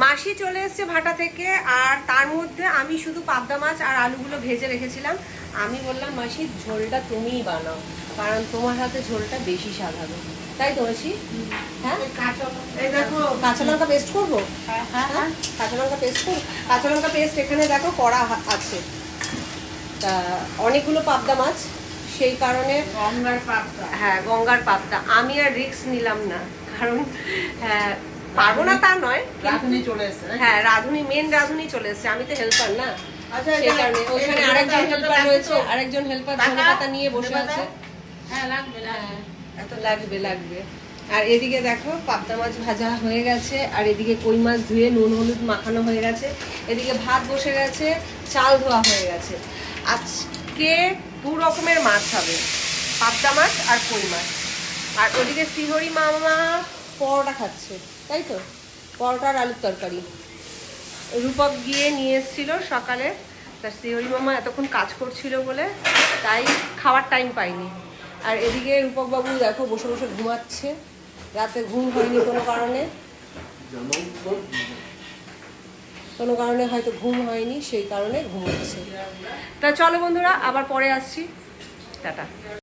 মাসি চলে এসছে ভাটা থেকে, আর তার মধ্যে আমি শুধু পাবদা মাছ আর আলুগুলো ভেজে রেখেছিলাম। আমি বললাম মাসি ঝোলটা তুমিই বানাও, কারণ তোমার হাতে ঝোলটা বেশি স্বাদ হবে, তাই তো মাসি? হ্যাঁ, এই দেখো কাঁচা লঙ্কা পেস্ট করবো। হ্যাঁ, কাঁচা লঙ্কা পেস্ট করবো। কাঁচা লঙ্কা পেস্ট এখানে দেখো করা আছে। তা অনেকগুলো পাবদা মাছ, সেই কারণে গঙ্গার পাবদা। হ্যাঁ, গঙ্গার পাবদা। আমি আর রিস্ক নিলাম না, কারণ পারবো না তা নয়, রাঁধুনি চলে এসেছে। হ্যাঁ রাঁধুনি, মেন রাঁধুনি চলে এসছে, আমি তো হেল্পার না। আচ্ছা, সেই কারণে ওইখানে আরেকজন হেল্পার রয়েছে, আরেকজন হেল্পার ধনেপাতা নিয়ে বসে আছে। হ্যাঁ, লাগবে এত লাগবে লাগবে। আর এদিকে দেখো পাবদা মাছ ভাজা হয়ে গেছে, আর এদিকে কই মাছ ধুয়ে নুন হলুদ মাখানো হয়ে গেছে, এদিকে ভাত বসে গেছে, চাল ধোয়া হয়ে গেছে। আজকে দু রকমের মাছ হবে, পাবদা মাছ আর কই মাছ। আর ওদিকে শ্রীহরি মামা পরোটা খাচ্ছে, তাই তো? পরোটা আর আলুর তরকারি রূপক গিয়ে নিয়ে এসেছিল সকালে। তার শ্রীহরি মামা এতক্ষণ কাজ করছিল বলে তাই খাওয়ার টাইম পাইনি। আর এদিকে রূপক বাবু দেখো বসে বসে ঘুমাচ্ছে, রাতে ঘুম হয়নি কোনো কারণে, হয়তো ঘুম হয়নি, সেই কারণে ঘুমোচ্ছে। তা চলো বন্ধুরা, আবার পরে আসছি, টাটা।